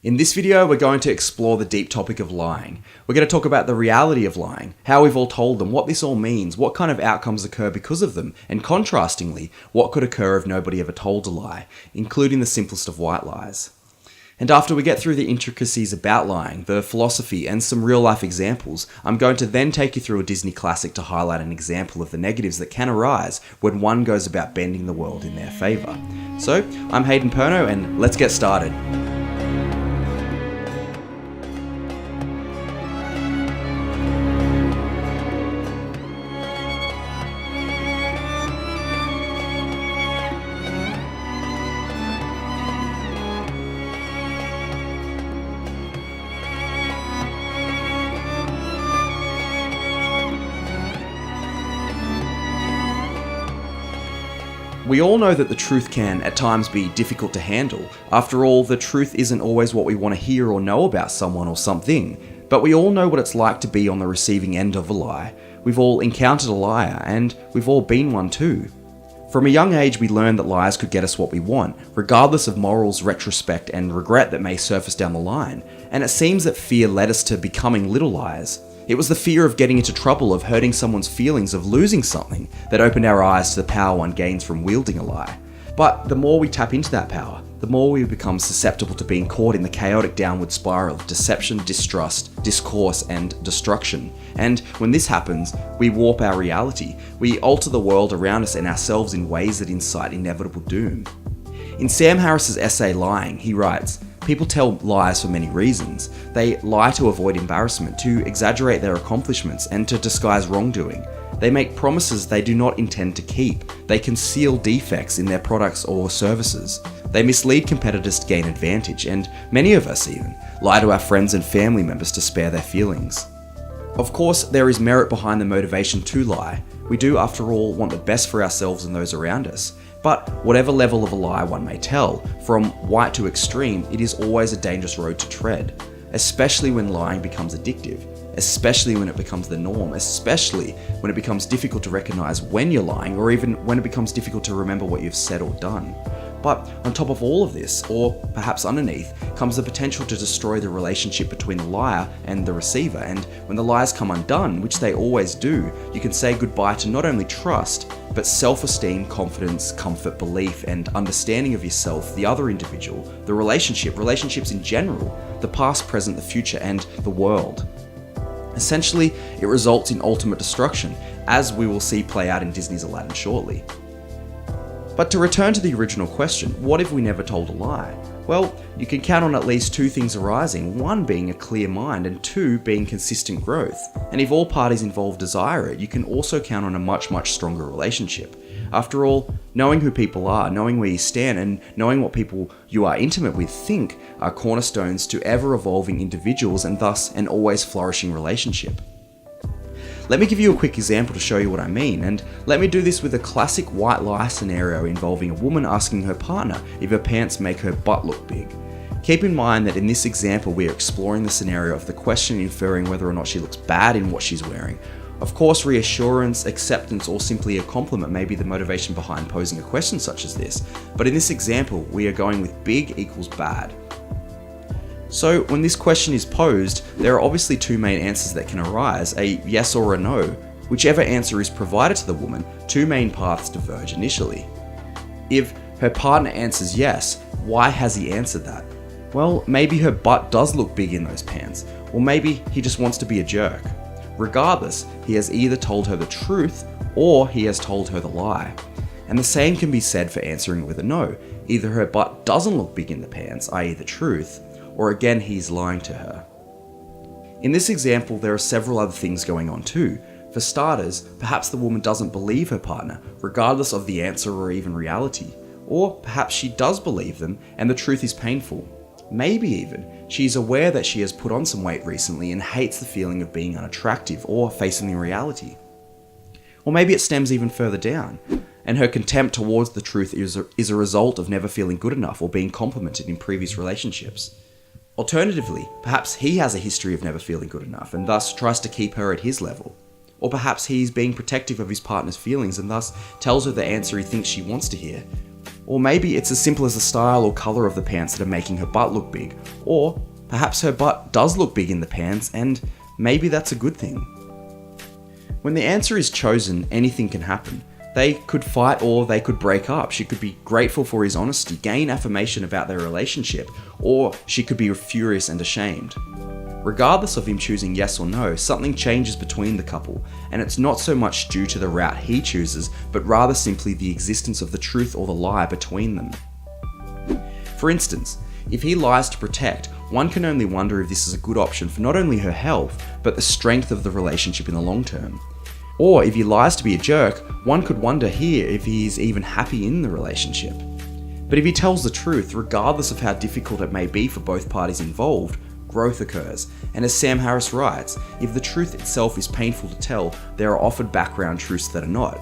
In this video, we're going to explore the deep topic of lying. We're going to talk about the reality of lying, how we've all told them, what this all means, what kind of outcomes occur because of them, and contrastingly, what could occur if nobody ever told a lie, including the simplest of white lies. And after we get through the intricacies about lying, the philosophy, and some real-life examples, I'm going to then take you through a Disney classic to highlight an example of the negatives that can arise when one goes about bending the world in their favour. So, I'm Hayden Perno, and let's get started. We all know that the truth can, at times, be difficult to handle. After all, the truth isn't always what we want to hear or know about someone or something. But we all know what it's like to be on the receiving end of a lie. We've all encountered a liar, and we've all been one too. From a young age, we learned that lies could get us what we want, regardless of morals, retrospect, and regret that may surface down the line. And it seems that fear led us to becoming little liars. It was the fear of getting into trouble, of hurting someone's feelings, of losing something, that opened our eyes to the power one gains from wielding a lie. But the more we tap into that power, the more we become susceptible to being caught in the chaotic downward spiral of deception, distrust, discourse, and destruction. And when this happens, we warp our reality. We alter the world around us and ourselves in ways that incite inevitable doom. In Sam Harris's essay Lying, he writes, "People tell lies for many reasons. They lie to avoid embarrassment, to exaggerate their accomplishments, and to disguise wrongdoing. They make promises they do not intend to keep. They conceal defects in their products or services. They mislead competitors to gain advantage, and many of us even lie to our friends and family members to spare their feelings." Of course, there is merit behind the motivation to lie. We do, after all, want the best for ourselves and those around us. But whatever level of a lie one may tell, from white to extreme, it is always a dangerous road to tread, especially when lying becomes addictive, especially when it becomes the norm, especially when it becomes difficult to recognize when you're lying, or even when it becomes difficult to remember what you've said or done. But on top of all of this, or perhaps underneath, comes the potential to destroy the relationship between the liar and the receiver. And when the lies come undone, which they always do, you can say goodbye to not only trust, but self-esteem, confidence, comfort, belief, and understanding of yourself, the other individual, the relationships in general, the past, present, the future, and the world. Essentially, it results in ultimate destruction, as we will see play out in Disney's Aladdin shortly. But to return to the original question, what if we never told a lie? Well, you can count on at least two things arising, one being a clear mind and two being consistent growth. And if all parties involved desire it, you can also count on a much, much stronger relationship. After all, knowing who people are, knowing where you stand, and knowing what people you are intimate with think are cornerstones to ever-evolving individuals and thus an always flourishing relationship. Let me give you a quick example to show you what I mean, and let me do this with a classic white lie scenario involving a woman asking her partner if her pants make her butt look big. Keep in mind that in this example we are exploring the scenario of the question inferring whether or not she looks bad in what she's wearing. Of course, reassurance, acceptance, or simply a compliment may be the motivation behind posing a question such as this, but in this example we are going with big equals bad. So when this question is posed, there are obviously two main answers that can arise, a yes or a no. Whichever answer is provided to the woman, two main paths diverge initially. If her partner answers yes, why has he answered that? Well, maybe her butt does look big in those pants, or maybe he just wants to be a jerk. Regardless, he has either told her the truth, or he has told her the lie. And the same can be said for answering with a no. Either her butt doesn't look big in the pants, i.e. the truth, or again he's lying to her. In this example, there are several other things going on too. For starters, perhaps the woman doesn't believe her partner, regardless of the answer or even reality. Or perhaps she does believe them and the truth is painful. Maybe even, she is aware that she has put on some weight recently and hates the feeling of being unattractive or facing the reality. Or maybe it stems even further down, and her contempt towards the truth is a result of never feeling good enough or being complimented in previous relationships. Alternatively, perhaps he has a history of never feeling good enough and thus tries to keep her at his level. Or perhaps he's being protective of his partner's feelings and thus tells her the answer he thinks she wants to hear. Or maybe it's as simple as the style or colour of the pants that are making her butt look big. Or perhaps her butt does look big in the pants, and maybe that's a good thing. When the answer is chosen, anything can happen. They could fight or they could break up. She could be grateful for his honesty, gain affirmation about their relationship, or she could be furious and ashamed. Regardless of him choosing yes or no, something changes between the couple, and it's not so much due to the route he chooses, but rather simply the existence of the truth or the lie between them. For instance, if he lies to protect, one can only wonder if this is a good option for not only her health, but the strength of the relationship in the long term. Or if he lies to be a jerk, one could wonder here if he is even happy in the relationship. But if he tells the truth, regardless of how difficult it may be for both parties involved, growth occurs. And as Sam Harris writes, if the truth itself is painful to tell, there are often background truths that are not.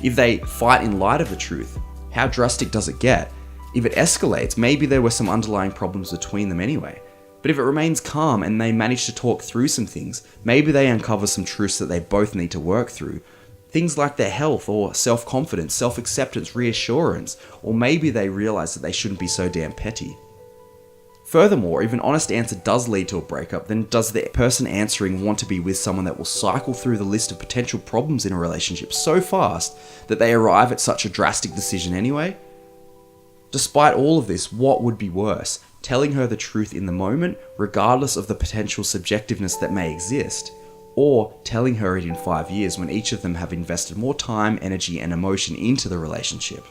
If they fight in light of the truth, how drastic does it get? If it escalates, maybe there were some underlying problems between them anyway. But if it remains calm and they manage to talk through some things, maybe they uncover some truths that they both need to work through. Things like their health or self-confidence, self-acceptance, reassurance, or maybe they realize that they shouldn't be so damn petty. Furthermore, if an honest answer does lead to a breakup, then does the person answering want to be with someone that will cycle through the list of potential problems in a relationship so fast that they arrive at such a drastic decision anyway? Despite all of this, what would be worse? Telling her the truth in the moment, regardless of the potential subjectiveness that may exist, or telling her it in 5 years when each of them have invested more time, energy, and emotion into the relationship?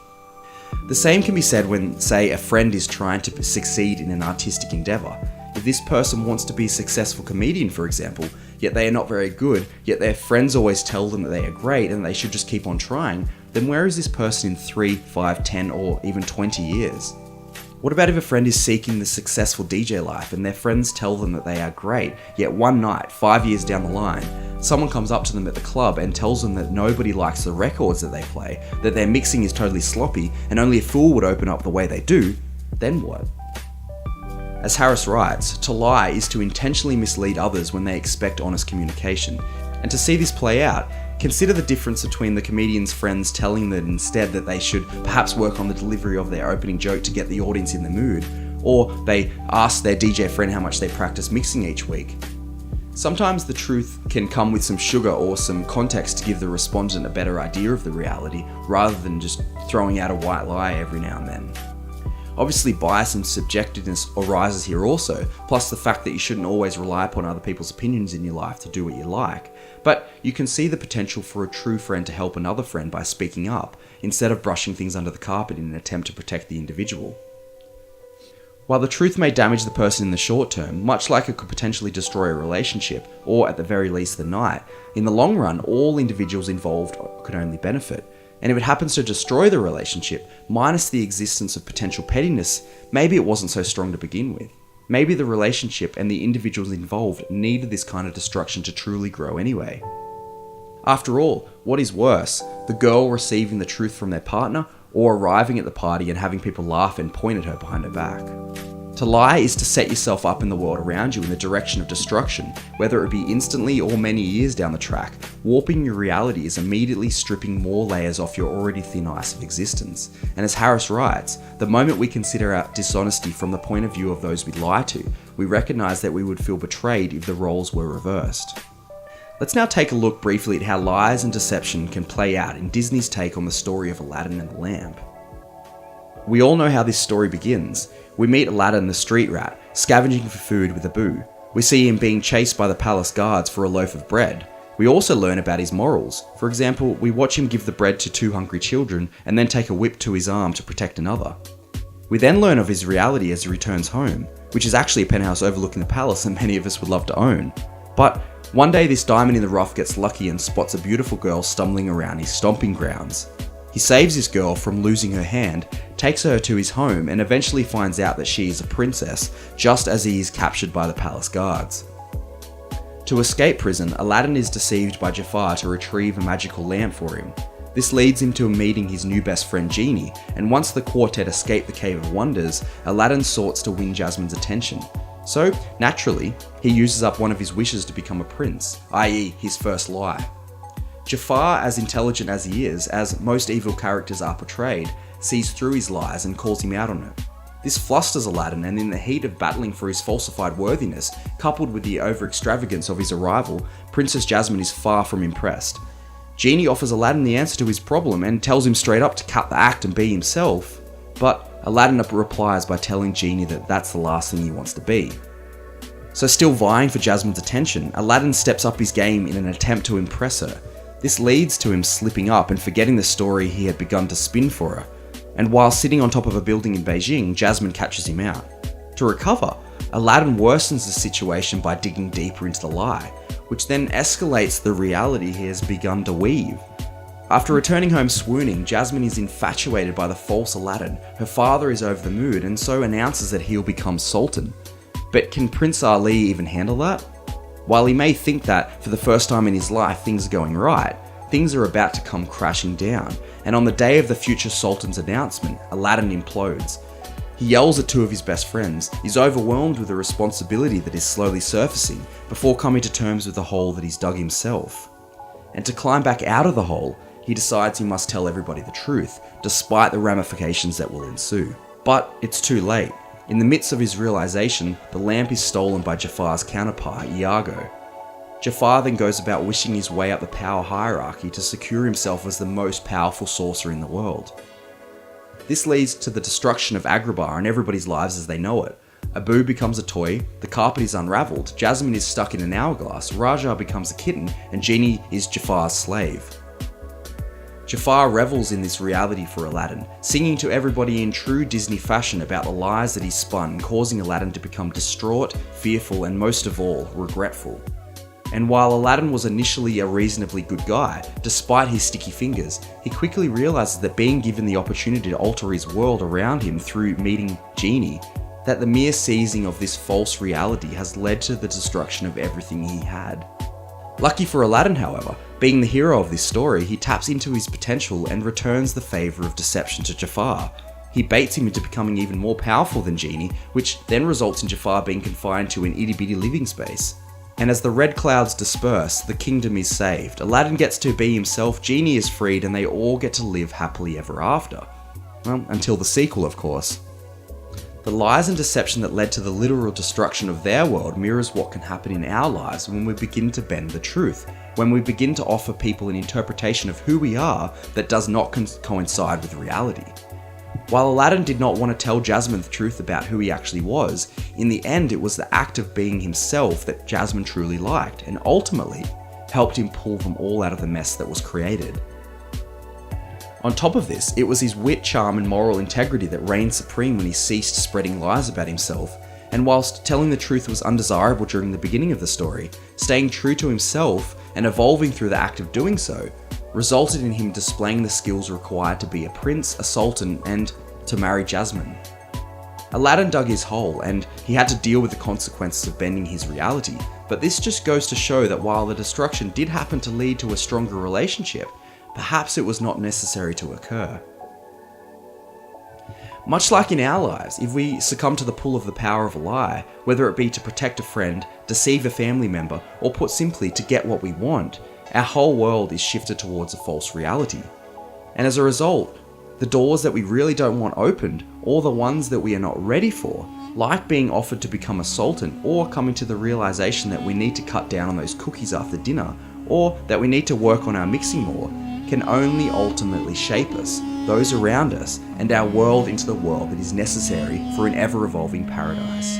The same can be said when, say, a friend is trying to succeed in an artistic endeavour. If this person wants to be a successful comedian, for example, yet they are not very good, yet their friends always tell them that they are great and they should just keep on trying, then where is this person in 3, 5, 10, or even 20 years? What about if a friend is seeking the successful DJ life and their friends tell them that they are great, yet one night, 5 years down the line, someone comes up to them at the club and tells them that nobody likes the records that they play, that their mixing is totally sloppy, and only a fool would open up the way they do, then what? As Harris writes, to lie is to intentionally mislead others when they expect honest communication. And to see this play out, consider the difference between the comedian's friends telling them instead that they should perhaps work on the delivery of their opening joke to get the audience in the mood, or they ask their DJ friend how much they practice mixing each week. Sometimes the truth can come with some sugar or some context to give the respondent a better idea of the reality, rather than just throwing out a white lie every now and then. Obviously, bias and subjectiveness arises here also, plus the fact that you shouldn't always rely upon other people's opinions in your life to do what you like. But you can see the potential for a true friend to help another friend by speaking up, instead of brushing things under the carpet in an attempt to protect the individual. While the truth may damage the person in the short term, much like it could potentially destroy a relationship, or at the very least the night, in the long run, all individuals involved could only benefit. And if it happens to destroy the relationship, minus the existence of potential pettiness, maybe it wasn't so strong to begin with. Maybe the relationship and the individuals involved needed this kind of destruction to truly grow anyway. After all, what is worse, the girl receiving the truth from their partner, or arriving at the party and having people laugh and point at her behind her back? To lie is to set yourself up in the world around you in the direction of destruction, whether it be instantly or many years down the track. Warping your reality is immediately stripping more layers off your already thin ice of existence. And as Harris writes, the moment we consider our dishonesty from the point of view of those we lie to, we recognize that we would feel betrayed if the roles were reversed. Let's now take a look briefly at how lies and deception can play out in Disney's take on the story of Aladdin and the lamp. We all know how this story begins. We meet Aladdin the street rat, scavenging for food with Abu. We see him being chased by the palace guards for a loaf of bread. We also learn about his morals. For example, we watch him give the bread to 2 hungry children and then take a whip to his arm to protect another. We then learn of his reality as he returns home, which is actually a penthouse overlooking the palace and many of us would love to own. But one day this diamond in the rough gets lucky and spots a beautiful girl stumbling around his stomping grounds. He saves this girl from losing her hand, takes her to his home, and eventually finds out that she is a princess, just as he is captured by the palace guards. To escape prison, Aladdin is deceived by Jafar to retrieve a magical lamp for him. This leads him to meeting his new best friend Genie, and once the quartet escape the Cave of Wonders, Aladdin sorts to win Jasmine's attention. So, naturally, he uses up one of his wishes to become a prince, i.e. his first lie. Jafar, as intelligent as he is, as most evil characters are portrayed, sees through his lies and calls him out on it. This flusters Aladdin, and in the heat of battling for his falsified worthiness, coupled with the over-extravagance of his arrival, Princess Jasmine is far from impressed. Genie offers Aladdin the answer to his problem and tells him straight up to cut the act and be himself, but Aladdin replies by telling Genie that that's the last thing he wants to be. So still vying for Jasmine's attention, Aladdin steps up his game in an attempt to impress her. This leads to him slipping up and forgetting the story he had begun to spin for her. And while sitting on top of a building in Beijing, Jasmine catches him out. To recover, Aladdin worsens the situation by digging deeper into the lie, which then escalates the reality he has begun to weave. After returning home swooning, Jasmine is infatuated by the false Aladdin. Her father is over the moon and so announces that he'll become Sultan. But can Prince Ali even handle that? While he may think that, for the first time in his life, things are going right, things are about to come crashing down, and on the day of the future Sultan's announcement, Aladdin implodes. He yells at two of his best friends, is overwhelmed with the responsibility that is slowly surfacing, before coming to terms with the hole that he's dug himself. And to climb back out of the hole, he decides he must tell everybody the truth, despite the ramifications that will ensue. But it's too late. In the midst of his realization, the lamp is stolen by Jafar's counterpart, Iago. Jafar then goes about wishing his way up the power hierarchy to secure himself as the most powerful sorcerer in the world. This leads to the destruction of Agrabah and everybody's lives as they know it. Abu becomes a toy, the carpet is unraveled, Jasmine is stuck in an hourglass, Raja becomes a kitten, and Genie is Jafar's slave. Jafar revels in this reality for Aladdin, singing to everybody in true Disney fashion about the lies that he spun, causing Aladdin to become distraught, fearful, and most of all, regretful. And while Aladdin was initially a reasonably good guy, despite his sticky fingers, he quickly realizes that being given the opportunity to alter his world around him through meeting Genie, that the mere seizing of this false reality has led to the destruction of everything he had. Lucky for Aladdin, however, being the hero of this story, he taps into his potential and returns the favour of deception to Jafar. He baits him into becoming even more powerful than Genie, which then results in Jafar being confined to an itty-bitty living space. And as the red clouds disperse, the kingdom is saved. Aladdin gets to be himself, Genie is freed, and they all get to live happily ever after. Well, until the sequel, of course. The lies and deception that led to the literal destruction of their world mirrors what can happen in our lives when we begin to bend the truth, when we begin to offer people an interpretation of who we are that does not coincide with reality. While Aladdin did not want to tell Jasmine the truth about who he actually was, in the end it was the act of being himself that Jasmine truly liked, and ultimately helped him pull them all out of the mess that was created. On top of this, it was his wit, charm, and moral integrity that reigned supreme when he ceased spreading lies about himself, and whilst telling the truth was undesirable during the beginning of the story, staying true to himself and evolving through the act of doing so, resulted in him displaying the skills required to be a prince, a sultan, and to marry Jasmine. Aladdin dug his hole, and he had to deal with the consequences of bending his reality, but this just goes to show that while the destruction did happen to lead to a stronger relationship, perhaps it was not necessary to occur. Much like in our lives, if we succumb to the pull of the power of a lie, whether it be to protect a friend, deceive a family member, or put simply to get what we want, our whole world is shifted towards a false reality. And as a result, the doors that we really don't want opened, or the ones that we are not ready for, like being offered to become a sultan, or coming to the realization that we need to cut down on those cookies after dinner, or that we need to work on our mixing more, can only ultimately shape us, those around us, and our world into the world that is necessary for an ever-evolving paradise.